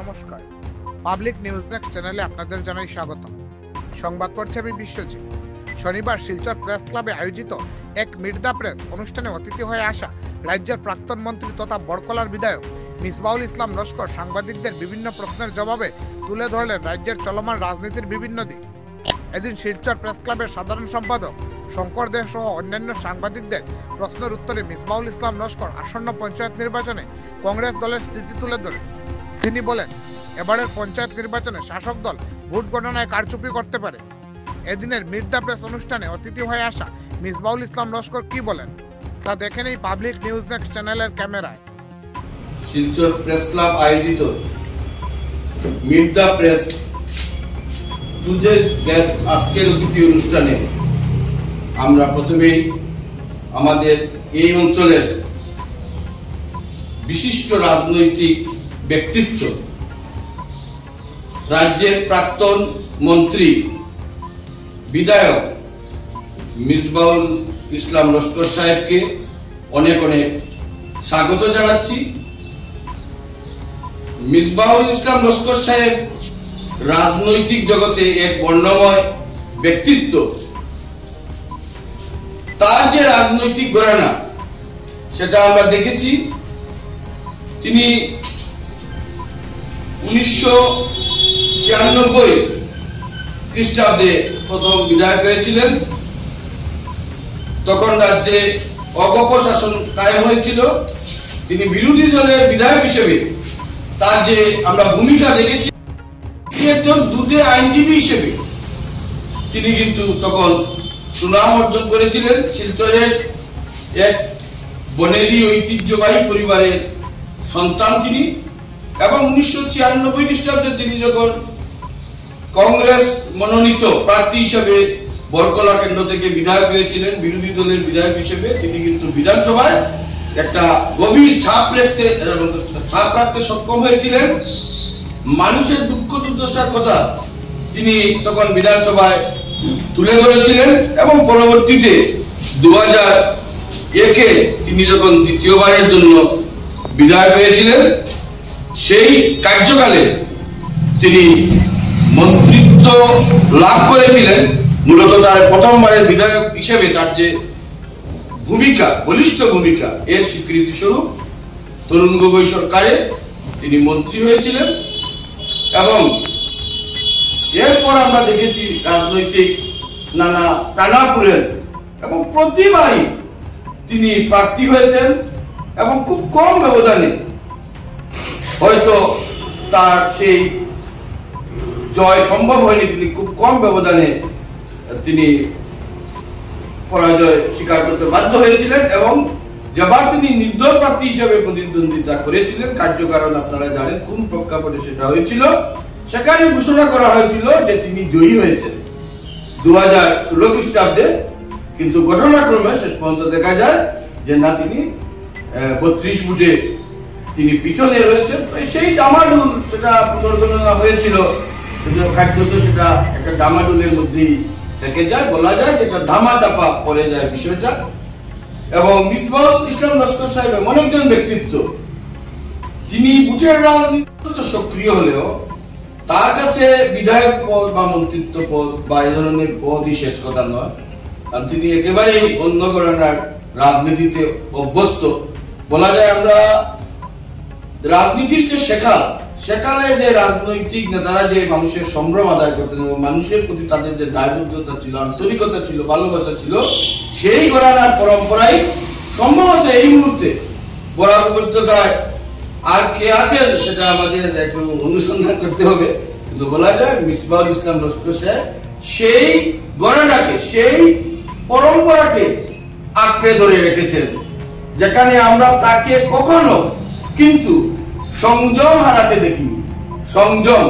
নমস্কার, public news next চ্যানেলে আপনাদের জানাই স্বাগত। সংবাদ পড়ছে আমি বিশ্বজিৎ। শনিবার শিলচর প্রেস ক্লাবে আয়োজিত এক মিট দ্য প্রেস অনুষ্ঠানে অতিথি হয়ে আসা রাজ্যের প্রাক্তন মন্ত্রী তথা বড়কলার বিধায়ক মিসবাউল ইসলাম লস্কর সাংবাদিকদের বিভিন্ন প্রশ্নের জবাবে তুলে ধরলেন রাজ্যের চলমান রাজনীতির বিভিন্ন দিক। এদিন শিলচর প্রেস ক্লাবের সাধারণ সম্পাদক শঙ্কর দে সহ অন্যান্য সাংবাদিকদের প্রশ্নের উত্তরে মিসবাউল ইসলাম লস্কর আসন্ন পঞ্চায়েত নির্বাচনে কংগ্রেস দলের স্থিতি তুলে ধরেন। তিনি বলেন, এবারের পঞ্চায়েত নির্বাচনে শাসক দল ভোট গণনায় কারচুপি করতে পারে। এদিনের মিট দ্য প্রেস অনুষ্ঠানে অতিথি হয়ে আসা মিসবাউল ইসলাম লস্কর কি বলেন তা দেখে নেই পাবলিক নিউজ নেক্সট চ্যানেলের ক্যামেরায়। শিলচর প্রেস ক্লাব আয়োজিত মিট দ্য প্রেস আজকের অতিথি অনুষ্ঠানে আমরা প্রথমেই আমাদের এই অঞ্চলের বিশিষ্ট রাজনৈতিক ব্যক্তিত্ব, রাজ্যের প্রাক্তন মন্ত্রী বিধায়ক মিসবাউল ইসলাম লস্কর সাহেবকে অনেক অনেক স্বাগত জানাচ্ছি। মিসবাউল ইসলাম লস্কর সাহেব রাজনৈতিক জগতে এক বর্ণময় ব্যক্তিত্ব। তার যে রাজনৈতিক ঘরানা সেটা আমরা দেখেছি। তিনি 1996 খ্রিস্টাব্দে প্রথম বিধায়ক হয়েছিলেন। তখন রাজ্যে অগপ শাসন কায়েম হয়েছিল। তিনি বিরোধী দলের বিধায়ক হিসেবে তার যে আমরা ভূমিকা দেখেছি, একজন দুধে আইনজীবী হিসেবে তিনি কিন্তু তখন সুনাম অর্জন করেছিলেন। শিলচরের এক বনেদি ঐতিহ্যবাহী পরিবারের সন্তান তিনি, এবং 1996 খ্রিস্টাব্দে তিনি যখন কংগ্রেস মনোনীত প্রার্থী হিসেবে বড়কলা কেন্দ্র থেকে বিধায়ক হয়েছিলেন, বিরোধী দলের বিধায়ক হিসেবে তিনি কিন্তু বিধানসভায় একটা গভীর ছাপ রাখতে সক্ষম হয়েছিলেন। মানুষের দুঃখ দুর্দশার কথা তিনি তখন বিধানসভায় তুলে ধরেছিলেন, এবং পরবর্তীতে 2001-এ তিনি যখন দ্বিতীয়বারের জন্য বিধায়ক হয়েছিলেন, সেই কার্যকালে তিনি মন্ত্রিত্ব লাভ করেছিলেন। মূলত তার প্রথমবারের বিধায়ক হিসেবে তার যে ভূমিকা, বলিষ্ঠ ভূমিকা, এর স্বীকৃতি স্বরূপ তরুণ গগৈ সরকারে তিনি মন্ত্রী হয়েছিলেন। এবং এরপর আমরা দেখেছি রাজনৈতিক নানা টানাপুরের, এবং প্রতিবারই তিনি প্রার্থী হয়েছেন, এবং খুব কম ব্যবধানে, হয়তো তার সেই জয় সম্ভব হয়নি, তিনি খুব কম ব্যবধানে তিনি পরাজয় স্বীকার করতে বাধ্য হয়েছিলেন। এবং যেবার তিনি নির্দল প্রার্থী হিসেবে প্রতিদ্বন্দ্বিতা করেছিলেন, কার্যকারণ আপনারা জানেন কোন প্রেক্ষাপটে সেটা হয়েছিল, সেখানে ঘোষণা করা হয়েছিল যে তিনি জয়ী হয়েছেন 2016 খ্রিস্টাব্দে। কিন্তু ঘটনাক্রমে শেষ পর্যন্ত দেখা যায় যে না, তিনি 32 ভোটে তিনি পিছনে রয়েছেন। সেই ডামাডোল সেটা পুনর্গণনা হয়েছিল, কার্যত সেটা একটা ডামাডোলের মধ্যেই থেকে যায়, বলা যায় যেটা ধামা চাপা পড়ে যায় বিষয়টা। এবং মিসবাউল ইসলাম লস্কর সাহেব এমন একজন ব্যক্তিত্ব, তিনি বুথের রাজনীতিতে সক্রিয় হলেও তার কাছে বিধায়ক পদ বা মন্ত্রিত্ব পদ বা এ ধরনের পদই শেষ কথা নয়, কারণ তিনি একেবারেই অন্য ঘরানার রাজনীতিতে অভ্যস্ত। বলা যায় আমরা রাজনীতির যে সেকালে যে রাজনৈতিক নেতারা যে মানুষের সম্ভ্রম আদায় করতেন এবং মানুষের প্রতি তাদের যে দায়বদ্ধতা ছিল, আন্তরিকতা ছিল, ভালোবাসা ছিল, সেই ঘরানার পরম্পরাই সম্ভবত এই মুহূর্তে বরাক উপত্যকায় আর কে আছেন সেটা আমাদের একটু অনুসন্ধান করতে হবে। কিন্তু বলা যায় মিসবাউল ইসলাম লস্কর সাহেব সেই ঘরানাকে, সেই পরম্পরাকে আঁকড়ে ধরে রেখেছেন, যেখানে আমরা তাকে কখনো কিন্তু সংযম হারাতে দেখিনি। সংযম,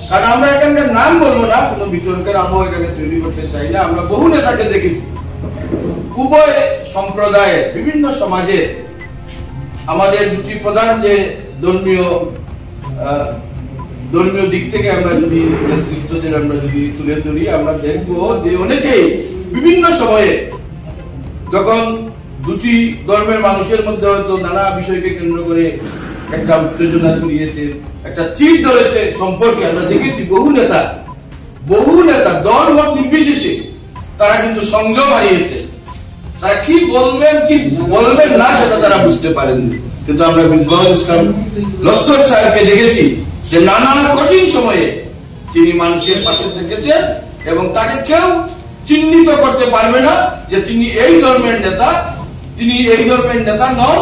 কারণ আমরা এখানকার নাম বলবো না, কোনো বিতর্কের আবহাওয়া এখানে তৈরি করতে চাই না। আমরা বহু নেতাকে দেখেছি, উভয় সম্প্রদায়ের, বিভিন্ন সমাজে আমাদের দুটি প্রধান যে ধর্মীয় দিক থেকে আমরা যদি নেতৃত্বদের আমরা যদি তুলে ধরি, আমরা দেখবো যে অনেকেই বিভিন্ন সময়ে যখন দুটি ধর্মের মানুষের মধ্যে হয়তো নানা বিষয়কে কেন্দ্র করে একটা উত্তেজনা ছড়িয়েছে, একটা চির ধরেছে সম্পর্কে। আমরা দেখেছি বহু নেতা দল মত নির্বিশেষে তারা কিন্তু সংযম হারিয়েছে। তারা কি বলবেন না সেটা তারা বুঝতে পারেননি। কিন্তু আমরা মিসবাহুল ইসলাম লস্কর সাহেবকে দেখেছি যে নানা কঠিন সময়ে তিনি মানুষের পাশে থেকেছেন এবং তাকে কেউ চিহ্নিত করতে পারবে না যে তিনি এই ধর্মের নেতা, তিনি এই ধর্মের নেতা নন,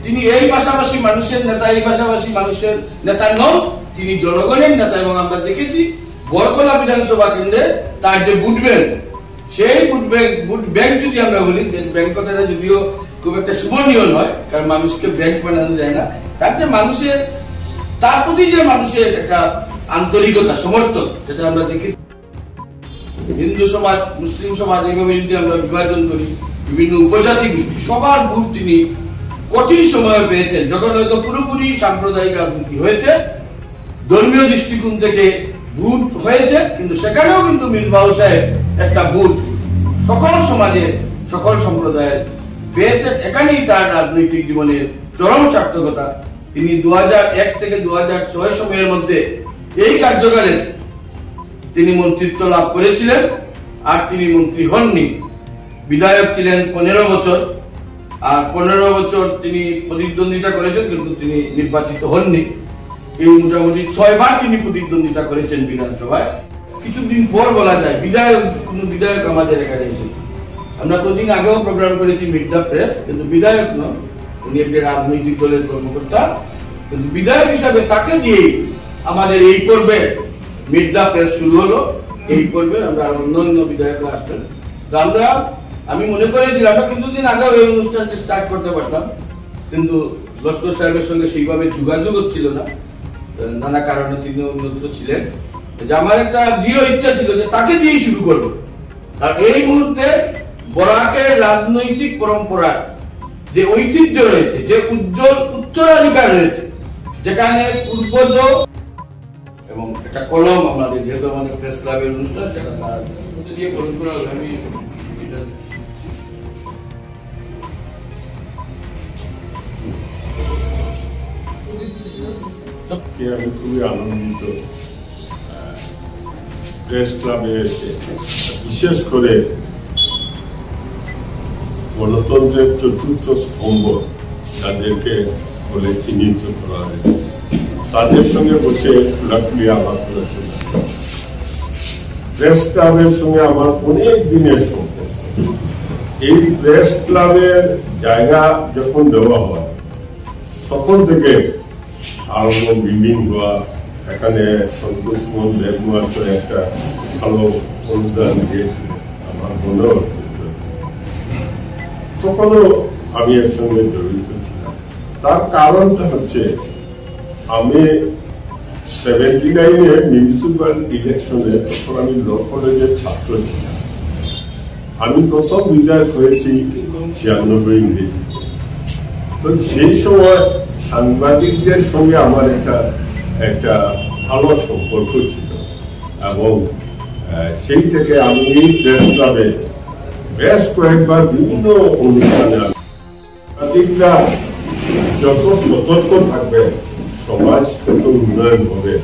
তিনি এই ভাষাভাষী মানুষের নেতা, এই ভাষাভাষী মানুষের নেতা নন, তিনি জনগণের নেতা। এবং আমরা দেখেছি বরকলা বিধানসভা কেন্দ্রে তার যে ভোট ব্যাংক, সেই ভোট ব্যাংক যদি আমরা বলি, ব্যাংক কথাটা যদিও খুব একটা শুভনীয় নয়, কারণ মানুষকে ব্যাংক বানানো যায় না, তার যে মানুষের, তার প্রতি যে মানুষের একটা আন্তরিকতা, সমর্থন, যেটা আমরা দেখি। হিন্দু সমাজ, মুসলিম সমাজ, এইভাবে যদি আমরা বিভাজন করি, বিভিন্ন উপজাতি গোষ্ঠী সবার ভোট তিনি কঠিন সময়ে পেয়েছেন, যখন হয়তো পুরোপুরি সাম্প্রদায়িক রাজনীতি হয়েছে, ধর্মীয় দৃষ্টিকোণ থেকে ভোট হয়েছে, কিন্তু সেখানেও কিন্তু মিসবাহুল সাহেব একটা ভোট সকল সমাজের, সকল সম্প্রদায়ের পেয়েছেন। এখানেই তার রাজনৈতিক জীবনের চরম সার্থকতা। তিনি 2001 থেকে 2006 সময়ের মধ্যে এই কার্যকালে তিনি মন্ত্রিত্ব লাভ করেছিলেন, আর তিনি মন্ত্রী হননি। বিধায়ক ছিলেন 15 বছর, আর 15 বছর তিনি প্রতিদ্বন্দ্বিতা করেছেন, কিন্তু তিনি নির্বাচিত হননি। এই মোটামুটি 6 বার তিনি প্রতিদ্বন্দ্বিতা করেছেন বিধানসভায়। কিছুদিন পর বলা যায় কোন বিধায়ক আমাদের এখানে এসেছে। আমরা কদিন আগেও প্রোগ্রাম করেছি মিট দ্য প্রেস, কিন্তু বিধায়ক নন, উনি একটি রাজনৈতিক দলের কর্মকর্তা, কিন্তু বিধায়ক হিসাবে তাকে দিয়ে আমাদের এই পর্বে মিট দ্য প্রেস শুরু হলো। এই পর্বে আমরা অন্য বিধায়করা আসবেন। আমি মনে করেছিলাম আমরা কিছুদিন আগেও এই অনুষ্ঠানটি স্টার্ট করতে পারতাম, কিন্তু লস্কর সাহেবের সঙ্গে সেইভাবে যোগাযোগ হচ্ছিল না, নানা কারণে তিনি অন্যত্র ছিলেন। যে আমার একটা দৃঢ় ইচ্ছা ছিল যে তাকে দিয়েই শুরু করবো। আর এই মুহূর্তে বরাকের রাজনৈতিক পরম্পরার যে ঐতিহ্য রয়েছে, যে উজ্জ্বল উত্তরাধিকার রয়েছে, যেখানে পূর্বজ এবং একটা কলম, আমাদের যেহেতু আমাদের প্রেস ক্লাবের অনুষ্ঠান, সেটা তার মধ্যে দিয়ে গ্রহণ করা হবে। আমি খুবই আনন্দিত প্রেস ক্লাবে এসে, বিশেষ করে গণতন্ত্রের চতুর্থ স্তম্ভ যাদেরকে বলে চিহ্নিত করা হয়েছে, তাদের সঙ্গে বসে খোলাখুলি আলাপ করেছিল। প্রেস ক্লাবের সঙ্গে আমার অনেক দিনের সম্পর্ক। এই প্রেস ক্লাবের জায়গা যখন দেওয়া হয়, তখন থেকে আরম্ভ বিল্ডিং হওয়া, এখানে সন্তোষ মোহন দেব মহাশয় একটা ভালো অনুদান দিয়েছিলেন, আমার মনে হচ্ছে। তখনও আমি এর সঙ্গে জড়িত ছিলাম। তার কারণটা হচ্ছে, আমি 79-এ মিউনিসিপ্যাল ইলেকশনে, তখন আমি ল কলেজের ছাত্র ছিলাম। আমি প্রথম বিধায়ক হয়েছি 96 ইংরেজি। তো সেই সময় সাংবাদিকদের সঙ্গে আমার একটা ভালো সম্পর্ক ছিল, এবং সেই থেকে আমি এই প্রেস ক্লাবে বেশ কয়েকবার বিভিন্ন অনুষ্ঠানে, সাংবাদিকরা যত সতর্ক থাকবে, সমাজ তত উন্নয়ন হবে,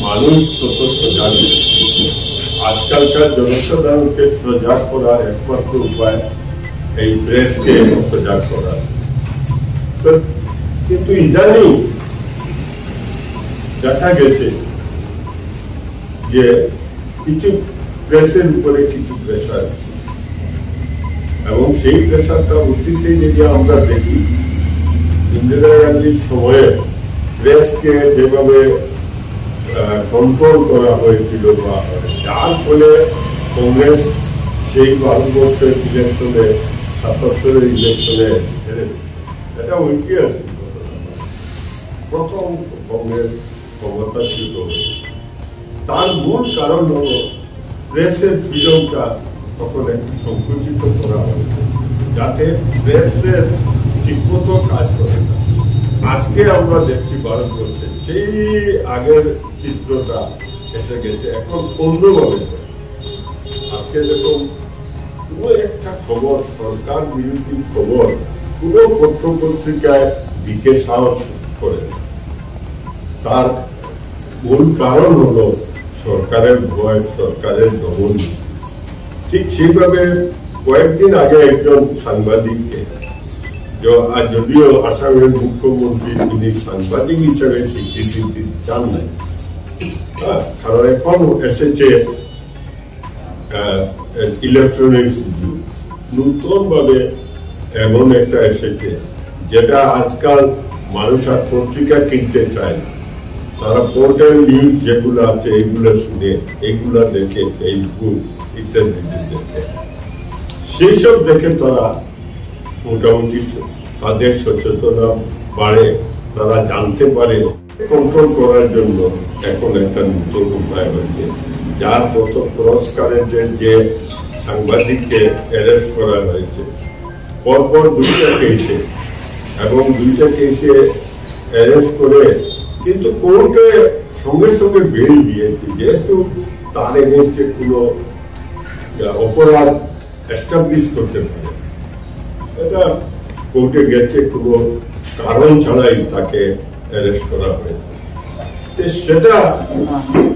মানুষ তত সজাগ। আজকালকার জনসাধারণকে সজাগ করার একমাত্র উপায় এই প্রেসকে সজাগ করা। কিন্তু ইদানিং দেখা গেছে যে কিছু প্রেসের উপরে কিছু প্রেসার, এবং সেই প্রেসারটা অতীতে যদি আমরা দেখি, ইন্দিরা গান্ধীর সময়ে প্রেসকে যেভাবে কন্ট্রোল করা হয়েছিল, বা যার ফলে কংগ্রেস সেই ভারতবর্ষের ইলেকশনে, 77-এর ইলেকশনে হেরে, এটা ঐতিহাসিক ঘটনা। প্রথম কংগ্রেস ক্ষমতাচ্যুত হয়েছে। তার মূল কারণ হল প্রেসের ফ্রিডমটা তখন একটু সংকুচিত করা হয়েছে, যাতে প্রেসের ঠিকমতো কাজ করে না। আজকে আমরা দেখছি ভারতবর্ষে সেই আগের চিত্রটা এসে গেছে, এখন অন্যভাবে। আজকে দেখুন, কোনো একটা খবর, সরকার বিরোধী খবর, কোনো পত্র পত্রিকায় দিতে সাহস করে না। তার মূল কারণ হলো সরকারের ভয়, সরকারের দমন। ঠিক সেইভাবে কয়েকদিন আগে একজন সাংবাদিককে, যদিও আসামের মুখ্যমন্ত্রী তিনি সাংবাদিক হিসেবে স্বীকৃতি চান নাই, কারণ এখন এসেছে ইলেকট্রনিক্স যুগ, নতুন ভাবে এমন একটা এসেছে যেটা আজকাল মানুষ আর পত্রিকা কিনতে চায় না, তারা পোর্টাল নিউজ যেগুলো আছে এগুলো শুনে, এগুলো দেখে, ফেসবুক ইত্যাদিতে দেখে, সেই সব দেখে তারা মোটামুটি তাদের সচেতনতা বাড়ে, তারা জানতে পারে। কন্ট্রোল করার জন্য এখন একটা নতুন উপায় হয়েছে, যার কত ক্রস কারেন্টের যে সাংবাদিককে অ্যারেস্ট করা হয়েছে পরপর 2টা কেসে, এবং 2টা কেসে অ্যারেস্ট করে কিন্তু কোর্টে সঙ্গে সঙ্গে বেল দিয়েছে, যেহেতু তার এগেইনস্টে কোনো অপরাধ এস্টাবলিশ করতে পারে। এটা কোর্টে গেছে, কোনো কারণ ছাড়াই তাকে অ্যারেস্ট করা হয়েছে। সেটা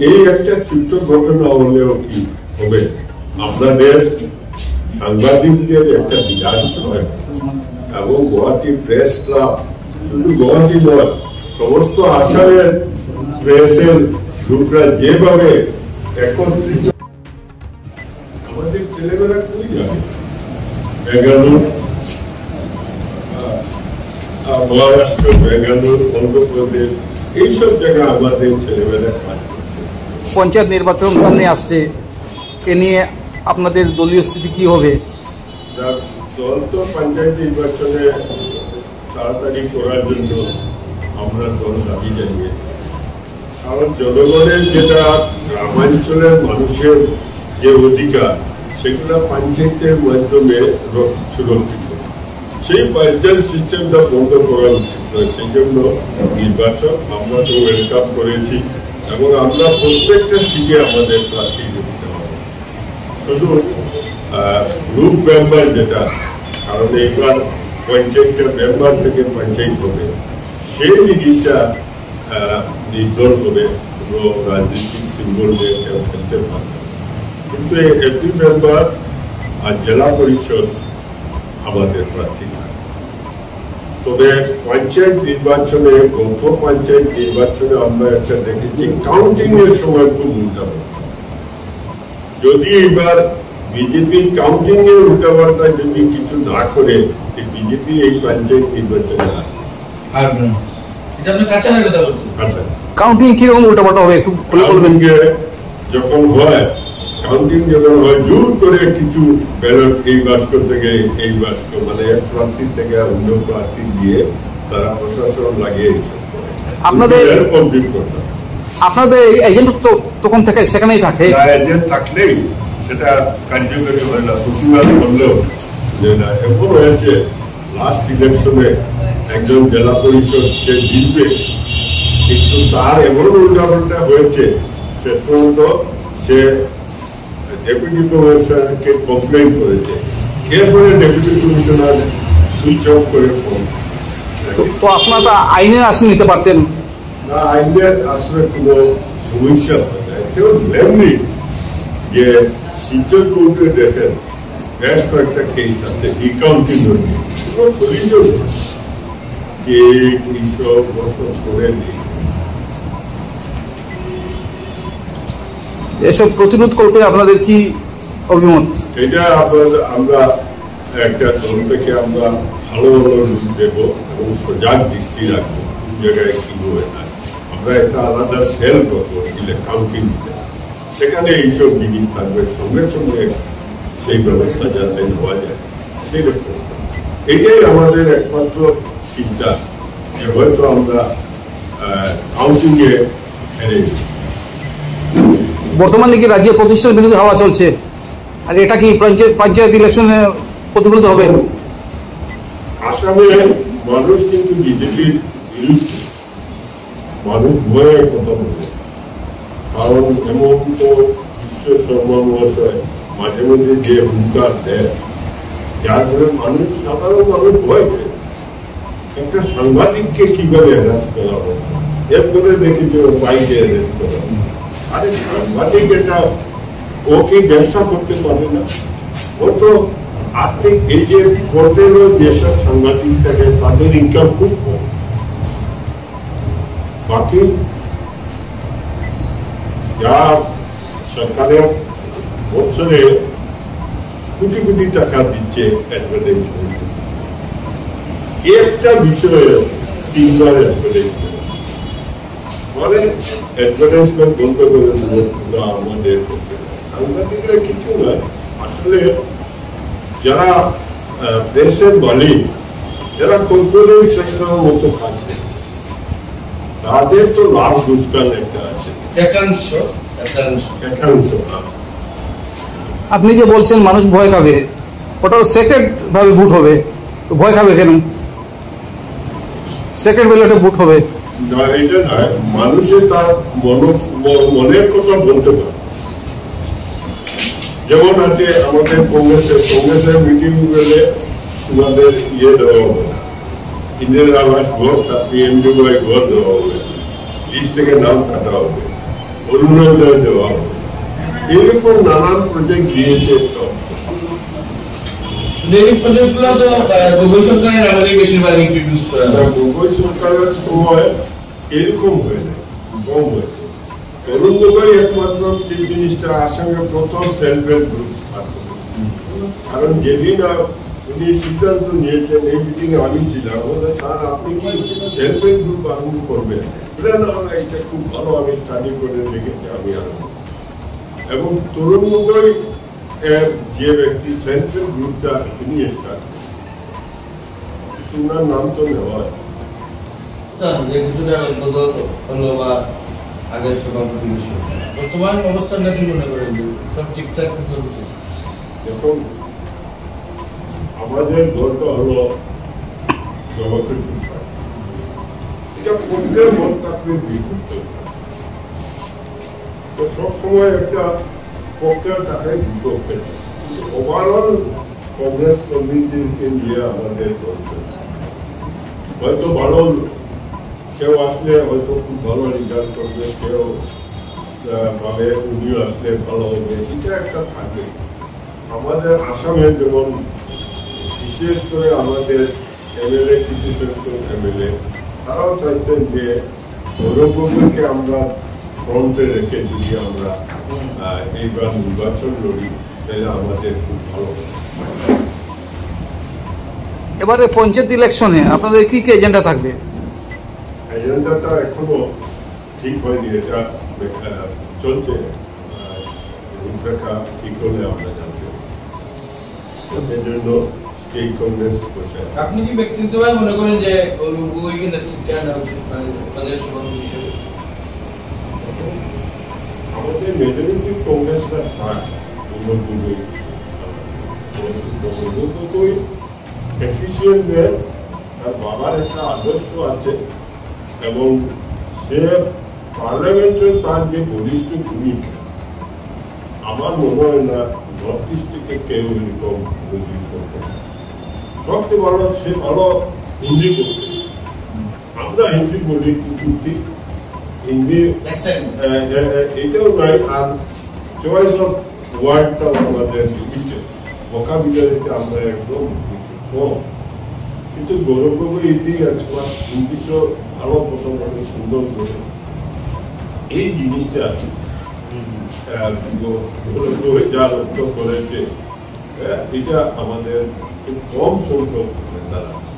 এই একটা ছোট্ট ঘটনা হলেও কি হবে, আপনাদের সাংবাদিকদের একটা বিরাট ভয়। এবং গুয়াহাটি প্রেস ক্লাব, শুধু গুয়াহাটি নয়, সমস্ত আসামের প্রেসের লোকরা যেভাবে একত্রিত, আমাদের ছেলেমেয়েরা কই যাবে, বেঙ্গালুর, মহারাষ্ট্র, বেঙ্গালুর, অন্ধ্রপ্রদেশ, এইসব জায়গায় আমাদের ছেলেমেয়েরা কাজ করছে। পঞ্চায়েত নির্বাচন সামনে আসছে, এ নিয়ে আপনাদের দলীয় স্থিতি কি হবে? দল তো পঞ্চায়েত নির্বাচনে তাড়াতাড়ি করার জন্য আমরা দল দাবি জানিয়েছি, কারণ জনগণের যেটা গ্রামাঞ্চলের মানুষের যে অধিকার সেগুলো পঞ্চায়েতের মাধ্যমে সুরক্ষিত। সেই পঞ্চায়েত সিস্টেমটা বন্ধ করা উচিত নয়, সেই জন্য নির্বাচন আমরা তো ওয়েলকাম করেছি, এবং আমরা প্রত্যেকটা সিটে আমাদের প্রার্থী দিতে হবে। শুধু গ্রুপ মেম্বার যেটা, কারণ এইবার পঞ্চায়েতটা মেম্বার থেকে পঞ্চায়েত হবে, সেই জিনিসটা নির্ভর হবে, কোনো রাজনৈতিক সিম্বল দিয়ে কেউ খেলতে পারবে। কিন্তু এমপি মেম্বার আর জেলা পরিষদ আমাদের প্রার্থী। তবে পঞ্চায়েত নির্বাচনে, গল্প পঞ্চায়েত নির্বাচনে আমরা একটা দেখেছি কাউন্টিং এর সময় খুব উল্টাপাল্টা। যদি এবার বিজেপি কাউন্টিং এর উল্টাপাল্টা যদি কিছু না করে, বিজেপি এই পঞ্চায়েত নির্বাচনে কাউন্টিং কিরকম উল্টাপাল্টা হবে একটু খুলে বলবেন? যখন হয় কাউন্টিং, যখন হয় জোর করে কিছু ব্যালট এই বাস্ক থেকে এই বাস্ক, মানে এক প্রার্থী থেকে অন্য প্রার্থী দিয়ে তারা প্রশাসন লাগিয়ে এইসব করে। আপনাদের এজেন্ট তো তখন থেকে সেখানেই থাকে, এজেন্ট থাকলেই সেটা কার্যকরী হয় না। প্রতিবাদ করলেও না, এমন হয়েছে লাস্ট ইলেকশনে একজন জেলা পরিষদ সে জিতবে, কিন্তু তার এমন উল্টাপাল্টা হয়েছে, সে পর্যন্ত সে ডেপুটি কমিশনারকে কমপ্লেন করেছে, এরপরে ডেপুটি কমিশনার সুইচ অফ করে ফোন। তো আপনারা আইনের আশ্রয় নিতে পারতেন না, আইনের আশ্রয় কোনো সমস্যা হয় না। কেউ এমনি যে শিলচর কোর্টে দেখেন বেশ কয়েকটা কেস আছে একাউন্টিং প্রয়োজন যে এইসব করে নেই। এসব প্রতিরোধ করতে আপনাদের কি অভিমত? এটা আমরা একটা দল থেকে আমরা ভালো ভালো রূপ দেবো এবং সজাগ দৃষ্টি রাখবো কোন জায়গায় কি হয় না। আমরা একটা আলাদা সেল করবো কাউন্টিং, সেখানে এইসব জিনিস থাকবে, সঙ্গে সঙ্গে সেই ব্যবস্থা যাতে হওয়া যায় সেরকম। এটাই আমাদের একমাত্র চিন্তা, যে হয়তো আমরা কাউন্টিং এ হেরে গেছি। বর্তমানে কি রাজ্যে প্রতিষ্ঠার বিরুদ্ধে হাওয়া চলছে, আর এটা কি পঞ্চায়েত ইলেকশনে প্রতিফলিত হবে? আসামের মানুষ কিন্তু বিজেপির বিরুদ্ধে, মানুষ ভয়ে কথা বলবে, কারণ এমন তো বিশ্ব শর্মা মহাশয় মাঝে মধ্যে যে হুঙ্কার দেয়, যার ফলে মানুষ, সাধারণ মানুষ ভয় পেয়ে একটা সাংবাদিককে কিভাবে হ্রাস করা হবে, এরপরে দেখি যে ওর বাইকে অ্যারেস্ট করা। আরে সাংবাদিক এটা ও কি ব্যবসা করতে পারে না? ও তো আর্থিক এই যে হোটেলও যেসব সাংবাদিক থাকে তাদের ইনকাম খুব কম, বাকি যা সরকারের বছরে কোটি কোটি টাকা দিচ্ছে অ্যাডভার্টাইজমেন্ট, একটা বিষয়ে 3 বার অ্যাডভার্টাইজমেন্ট, মানে অ্যাডভার্টাইজমেন্ট বন্ধ করে দেবো আমাদের সাংবাদিকরা কিছু নয়। আসলে যারা প্রেসের মালিক, যারা কর্পোরেট সেক্টরের মতো থাকবে, তাদের তো লাভ রোজগার একটা আছে, একাংশ। একাংশ। আপনি যে বলছেন মানুষ ভয় খাবে, ওটা সেক্রেট ভাবে ভোট হবে, তো ভয় খাবে কেন? সেক্রেট ব্যালটে ভোট হবে, এটা নয়, মানুষের তার মনের কথা বলতে পারে। যেমন আছে আমাদের কংগ্রেসের মিটিং গেলে তোমাদের দেওয়া হবে, ইন্দিরা আবাস ঘর, PMJY ঘর দেওয়া হবে, লিস্ট থেকে নাম কাটা হবে, অরুণোদয় দেওয়া হবে, এরকম নানান প্রজেক্ট দিয়েছে। সব গগৈ সরকারের আমলে বেশিরভাগ ইন্ট্রোডিউস করা হয়। গগৈ সরকারের সময় এরকম হয়ে যায়, কম হয়েছে। তরুণ গগৈ একমাত্র চিফ মিনিস্টার আসামে প্রথম সেলফ হেল্প গ্রুপ স্টার্ট করেছেন। কারণ যেদিন উনি সিদ্ধান্ত নিয়েছেন, এই মিটিং এ আমি ছিলাম, স্যার আপনি কি সেলফ হেল্প গ্রুপ আরম্ভ করবেন? না, এটা খুব ভালো, আমি স্টাডি করে দেখেছি, আমি আরম্ভ। এবং তরুণ গগৈ যে ব্যক্তি সেলফ হেল্প গ্রুপটা তিনি স্টার্ট করেছেন, ওনার নাম তো নেওয়া হয়। আগের সভাপতি বর্তমান অবস্থানটা কি মনে করেন? সব ঠিকঠাক চলছে? দেখুন, আমাদের দলটা হলো ডেমোক্রেটিক পার্টি, এটা পক্ষের মত থাকবে, বিপক্ষের তো সবসময় একটা পক্ষের টাকায় বিপক্ষে। ওভারঅল কংগ্রেস কর্মীদেরকে নিয়ে আমাদের দল হয়তো ভালো, কেউ আসলে হয়তো খুব ভালো রেজাল্ট করবে, কেউ ভাবে উনি আসলে ভালো হবে, এটা একটা থাকবে। আমাদের আসামে যেমন বিশেষ করে আমাদের MLA কিছু সংখ্যক MLA তারাও চাইছেন যে গৌরব গগৈকে আমরা ফ্রন্টে রেখে যদি আমরা এইবার নির্বাচন লড়ি, তাহলে আমাদের খুব ভালো হবে। এবারে পঞ্চায়েত ইলেকশনে আপনাদের কি কি এজেন্ডা থাকবে? এজেন্ডাটা এখনো ঠিক হয়নি, এটা চলছে, রূপরেখা ঠিক হলে আমরা জানতে পারি। এর জন্য স্টেট কংগ্রেস বসে। আপনি কি ব্যক্তিগতভাবে মনে করেন যে গগৈকে নেতৃত্বে আনা উচিত প্রদেশ সভাপতি হিসেবে? আমাদের মেজরিটি কংগ্রেসরা থাক, গগৈ এফিসিয়েন্ট ম্যান, তার বাবার একটা আদর্শ আছে এবং সে পার্লামেন্টে তার যে বলিষ্ঠ ভূমিকা, আমার মনে হয় না নর্থ ইস্ট থেকে কেউ এরকম করতে। সবচেয়ে ভালো সে ভালো হিন্দি করতে, আমরা হিন্দি বলি কিন্তু ঠিক হিন্দি এটাও নাই, আর চয়েস অফ ওয়ার্ডটাও আমাদের লিমিটেড, ভোকাবুলারিটা আমরা একদম কম। কিন্তু গৌরব গগৈ এদিকে একবার ইংলিশও ভালো প্রথম সুন্দর করে এই জিনিসটা আছে। গৌরব গগৈ যা লক্ষ্য করেছে, এটা আমাদের খুব কম সংখ্যক নেতারা আছে।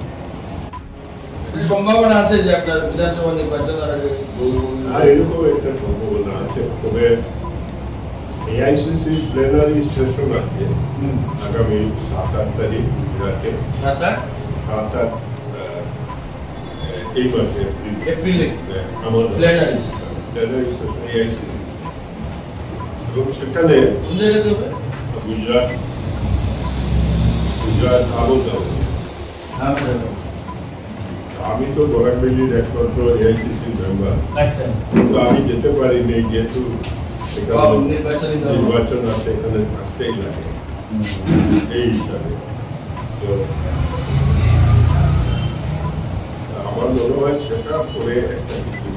সম্ভাবনা আছে যে আপনার বিধানসভা নির্বাচনের আগে এরকম একটা সম্ভাবনা আছে, তবে AICC প্লেনারি সেশন আছে আগামী 7-8 তারিখ গুজরাটে, 7-8 এই মাসে এপ্রিলে আমাদের প্লেনারি সেশন AICC, এবং সেখানে গুজরাট আহমেদাবাদ। আমি তো বরাকবেলির একমাত্র AICC মেম্বার, কিন্তু আমি যেতে পারিনি, যেহেতু নির্বাচন আছে, এখানে থাকতেই লাগে এই হিসাবে। তো আমার মনে হয় সেটা করে একটা কিছু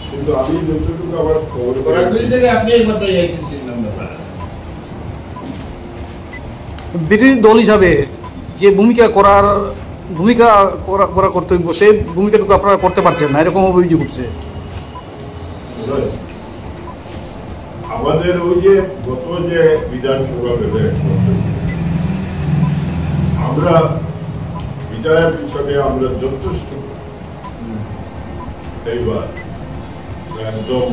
কিন্তু আমি যতটুকু আমার খবর করাগুলি থেকে আপনি এই মাত্র আইসিসির নাম্বার বিরোধী দল হিসাবে যে ভূমিকা করা কর্তব্য সেই ভূমিকাটুকু আপনারা করতে পারছেন না, এরকম অভিযোগ উঠছে। আমাদের ওই যে গত যে বিধানসভা গেলে আমরা বিধায়ক হিসাবে আমরা যথেষ্ট এইবার একদম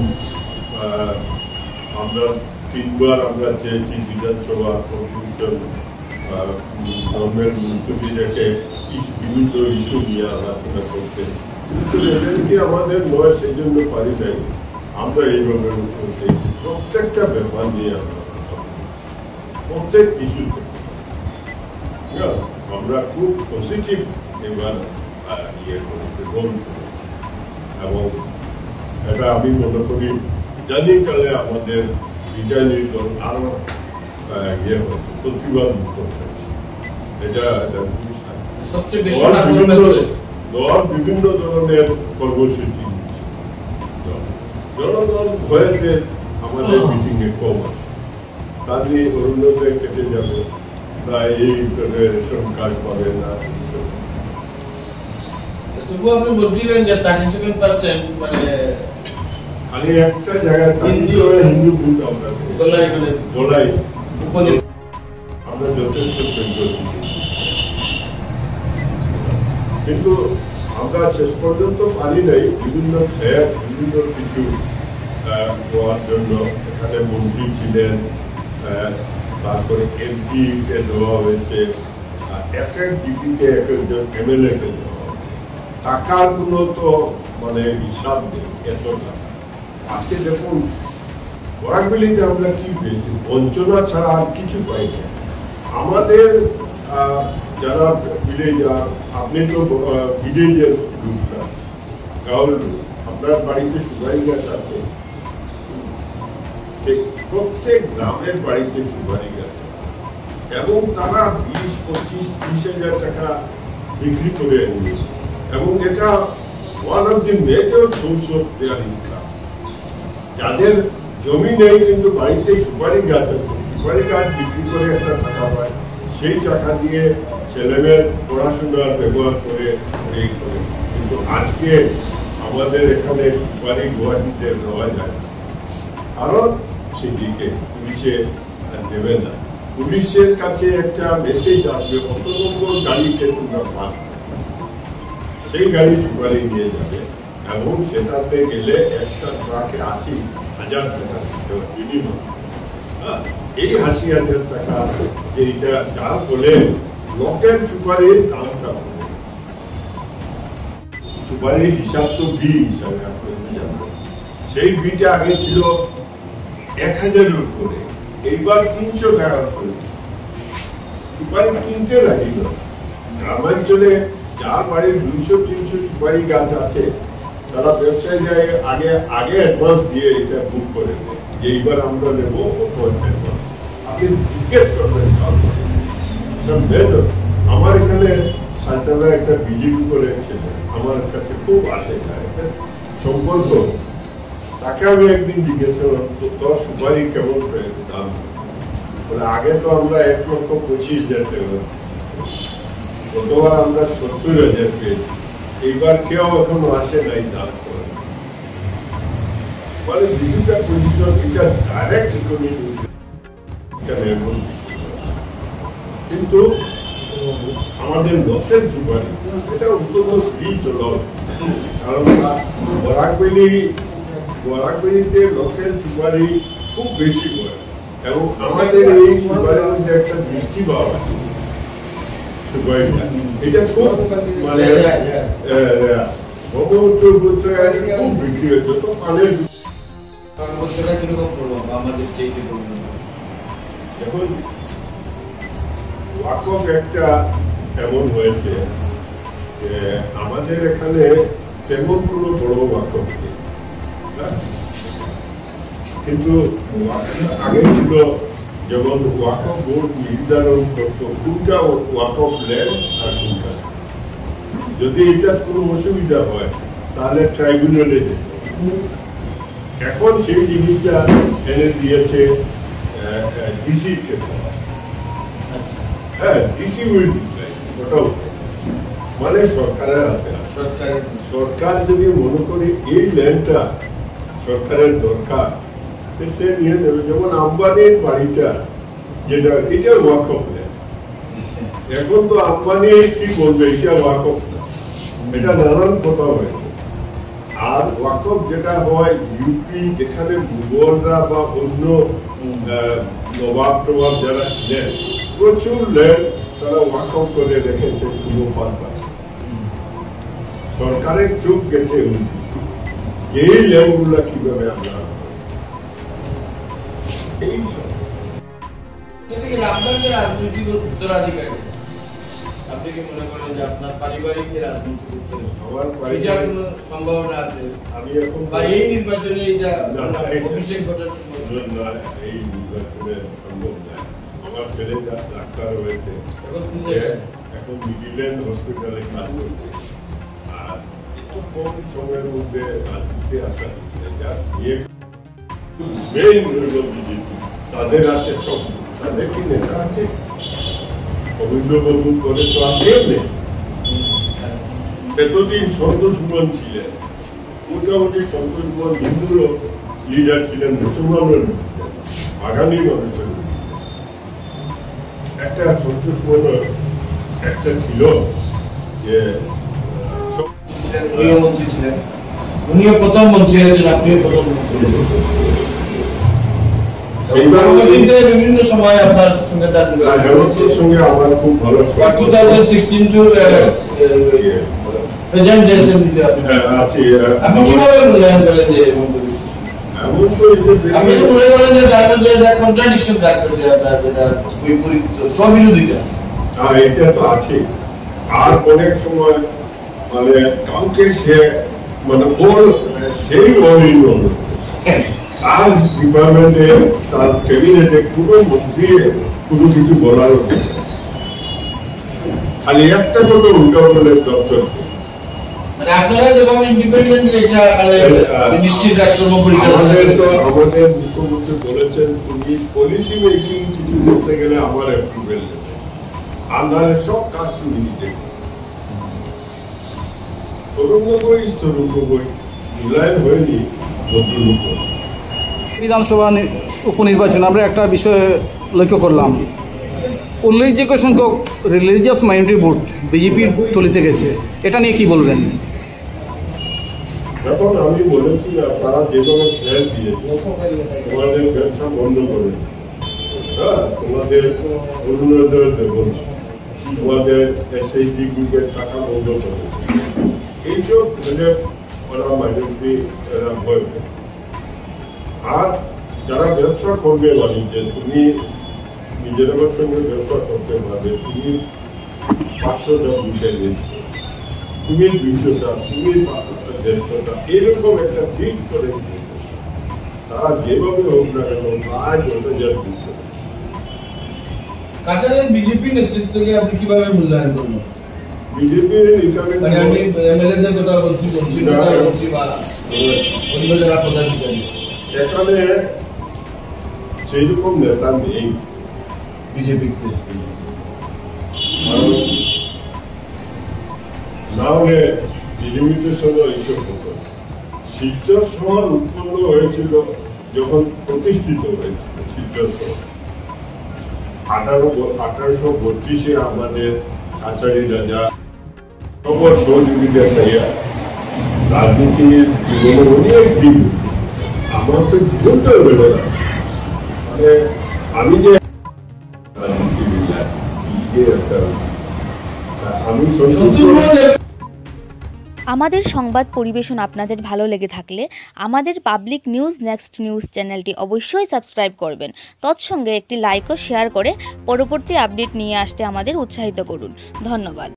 আমরা 3 বার আমরা চেয়েছি বিধানসভা কমিশন গভর্নমেন্ট মুলতবি রেখে বিভিন্ন ইস্যু নিয়ে আলোচনা করতে, কিন্তু এদেরকে আমাদের নয় সেই জন্য পারি নাই। আমরা এইভাবে প্রত্যেকটা ব্যাপার নিয়ে আমরা প্রত্যেক ইস্যুতে আমরা খুব পজিটিভ এবার ইয়ে করেছি এবং এটা আমি মনে করি ইদানিংকালে আমাদের বিজ্ঞানী দল আরো ইয়ে হচ্ছে প্রতিবাদ করতে। এটা সবচেয়ে বেশি দল বিভিন্ন ধরনের কর্মসূচি জনগণ ভয়েতে আমাদের মিটিং এ কম আছে, তাদের অরুণোদয় কেটে যাবে না, এই রেশন কার্ড পাবে না। তবুও আপনি বলছিলেন যে 37% মানে খালি একটা জায়গায় হিন্দু বুথ আমরা গলায় আমরা যথেষ্ট সংখ্যক, কিন্তু আমরা শেষ পর্যন্ত পারি নাই। বিভিন্ন কিছু দেওয়ার জন্য এখানে মন্ত্রী ছিলেন, তারপরে এমপি কে দেওয়া হয়েছে, এক এক ডিপিতে এক একজন MLA কে দেওয়া হয়েছে। টাকার কোনো তো মানে হিসাব নেই, এত টাকা আজকে দেখুন বরাকবেলিতে আমরা কি পেয়েছি, বঞ্চনা ছাড়া আর কিছু পাই না। আমাদের যারা ভিলেজার, আপনি তো ভিলেজের লোকটা, গাঁওয়ের লোক, আপনার বাড়িতে সুপারি গাছ আছে, প্রত্যেক গ্রামের বাড়িতে সুপারি গাছ আছে এবং তারা 20, 25, 30 হাজার টাকা বিক্রি করে এনে, এবং এটা one of the major source of their income. যাদের জমি নেই কিন্তু বাড়িতে সুপারি গাছ আছে, সুপারি গাছ বিক্রি করে একটা টাকা পায়, সেই টাকা দিয়ে ছেলেমেয়ের পড়াশোনার ব্যবহার করে এই করে। কিন্তু আজকে আমাদের এখানে সুপারি গুয়াহাটিতে নেওয়া যায় না, কারণ সেদিকে পুলিশে দেবে না। পুলিশের কাছে একটা মেসেজ আসবে, অত নম্বর গাড়িতে তোমরা পান, সেই গাড়ি সুপারি নিয়ে যাবে এবং সেটাতে গেলে একটা ট্রাকে 80,000 টাকা মিনিমাম। এই 80,000 টাকা এইটা যার ফলে লোকের সুপারির দামটা সুপারির হিসাব তো বি হিসাবে আপনাদের জানবেন, সেই বিটা আগে ছিল 1000-এর উপরে, এইবার 300 টাকা করে সুপারি কিনতে রাজি না। গ্রামাঞ্চলে যার বাড়ির 200-300 সুপারি গাছ আছে তারা ব্যবসায়ী যায় আগে অ্যাডভান্স দিয়ে এটা বুক করে দেয় যে এইবার আমরা নেবো কত অ্যাডভান্স। আপনি জিজ্ঞেস করবেন আমার এখানে সালতানা একটা বিজেপি করেছে, আমার কাছে খুব আসে যায় সম্পর্ক, তাকে আমি একদিন জিজ্ঞেস করলাম তোর সুপারি কেমন দাম, বলে আগে তো আমরা 1,25,000 টাকা, গতবার আমরা 70,000 পেয়েছি, এইবার কেউ এখনো আসে নাই দাম করে। মানে বিভিন্ন পজিশন এটা ডাইরেক্ট ইকোনমি কিন্তু আমাদের লোকের সুপারি এটা উত্তম ফ্রি চল, কারণ বরাকবেলিতে লোকের সুপারি খুব বেশি হয় এবং আমাদের এই সুপারির মধ্যে একটা দৃষ্টিভাব আছে, সুপারিটা এটা খুব মানে ব্রহ্মপুত্র খুব বিক্রি হয়েছে তো পানের এখন ওয়াকফ একটা এমন হয়েছে যে আমাদের এখানে তেমন কোনো বড় ওয়াকফ নেই, কিন্তু আগে ছিল যেমন ওয়াকফ বোর্ড নির্ধারণ করত কোনটা ওয়াকফ ল্যান্ড আর কোনটা, যদি এটার কোনো অসুবিধা হয় তাহলে ট্রাইব্যুনালে যেত, এখন সেই জিনিসটা এনে দিয়েছে ডিসি কে। হ্যাঁ, ডিসি উইল ডিসাইড, ওটাও মানে সরকারের হাতে। সরকার যদি মনে করে এই ল্যান্ডটা সরকারের দরকার, সে নিয়ে নেবে। যেমন আম্বানির বাড়িটা, যেটা এটা ওয়াকফ ল্যান্ড। এখন তো আম্বানি কি বলবে, এটা ওয়াকফ না, এটা নানান কথা হয়েছে। আর ওয়াকফ যেটা হয় ইউপি, যেখানে মুঘলরা বা অন্য নবাব টবাব যারা ছিলেন, প্রচুর ল্যান্ড তারা ওয়াকফ করে রেখেছে কোনো পারপাস। সরকারের চোখ গেছে এই ল্যান্ডগুলা কিভাবে আমরা এই আপনার যে রাজনৈতিক উত্তরাধিকারী, আপনি কি মনে করেন যে আপনার পারিবারিক যে রাজনৈতিক উত্তরাধিকার কোনো সম্ভাবনা আছে? আমি এখন বা এই নির্বাচনে অভিষেক ঘটার না, এই নির্বাচনে সম্ভব না। আমার ছেলে ডাক্তার হয়েছে, এখন মিডিল্যান্ড হসপিটালে কাজ করছে। আর এত কম সময়ের মধ্যে রাজনীতি আসা তাদের হাতে সব, তাদের কি নেতা আছে? অভিজ্ঞবাবু করে তো আর কেউ নেই। এতদিন সন্তোষ সুমন ছিলেন, মোটামুটি সন্তোষ সুমন হিন্দুরও লিডার ছিলেন, মুসলমানের আগামী মানুষের একটা সন্তোষ সুমনের একটা ছিল যে মন্ত্রী ছিলেন, উনিও প্রথম মন্ত্রী হয়েছেন, আপনিও প্রথম মন্ত্রী। বিভিন্ন সময় আপনার সঙ্গে তার সঙ্গে আমার খুব ভালো 2016 টু প্রেজেন্ট ডে অ্যাসেম্বলিতে আপনি কিভাবে মূল্যায়ন করেন যে আপনি মনে করেন যে তার মধ্যে একটা কন্ট্রাডিকশন কাজ করছে, আপনার যেটা বিপরীত স্ববিরোধিতা? এটা তো আছে। আর অনেক সময় মানে কাউকে সে মানে সেই অনির্ণ তার ডিপার্টমেন্টে, তার ক্যাবিনেটে কোনো মন্ত্রী কোনো কিছু বলার খালি একটা কথা উল্টা বলে দপ্তর। মানে আপনারা যেভাবে ইন্ডিপেন্ডেন্টলি মিনিস্ট্রির কাজকর্ম পরিচালনা আমাদের মুখ্যমন্ত্রী বলেছেন, তুমি পলিসি মেকিং কিছু করতে গেলে আমার অ্যাপ্রুভেল দেবে, আর নাহলে সব কাজ তুমি নিতে। তরুণ বই মূল্যায়ন হয়নি ভদ্রলোক। বিধানসভা উপনির্বাচন আমরা একটা বিষয় লক্ষ্য করলাম, উল্লেখযোগ্য সংখ্যক রিলিজিয়াস মাইনরিটি ভোট বিজেপির তলিতে গেছে, এটা নিয়ে কি বলবেন? এখন আমি বলেছি না, তারা যেভাবে ছেড়ে দিয়েছে, তোমাদের ব্যবসা বন্ধ করে, হ্যাঁ, তোমাদের অরুণোদয় দেব, তোমাদের এসএইচডি গ্রুপের টাকা বন্ধ করে, এইসব ওরা মাইনরিটি এরা ভয়। আর যারা ব্যবসা করবে বাণিজ্যে, তুমি নিজেদের সঙ্গে ব্যবসা করতে পারবে, তুমি 500টা বুঝে নিচ্ছ, তুমি 200টা, তুমি 150টা, এরকম একটা ফিট করে তারা যেভাবে হোক না কেন প্রায় 10,000 বুঝতে। কাছাড়ের বিজেপি নেতৃত্বকে আপনি কিভাবে মূল্যায়ন করবেন? বিজেপির এখানে মানে আমি এমএলএদের কথা বলছি, মন্ত্রীর কথা বলছি, বা অন্য যারা পদাধিকারী, এখানে সেইরকম নেতা নেই বিজেপিতে। না হলে ডিলিমিটেশনও এইসব হতো। শিলচর শহর উৎপন্ন হয়েছিল যখন প্রতিষ্ঠিত হয়েছিল শিলচর শহর 1832-এ আমাদের কাছাড়ি রাজা সহযোগিতা চাইয়া রাজনীতির জীবনে অনেক দিন আমার তো জীবনটা হইল না, মানে আমি যে আমাদের সংবাদ পরিবেশন আপনাদের ভালো লেগে থাকলে আমাদের পাবলিক নিউজ নেক্সট নিউজ চ্যানেলটি অবশ্যই সাবস্ক্রাইব করবেন। তৎসঙ্গে একটি লাইক ও শেয়ার করে পরবর্তী আপডেট নিয়ে আসতে আমাদের উৎসাহিত করুন। ধন্যবাদ।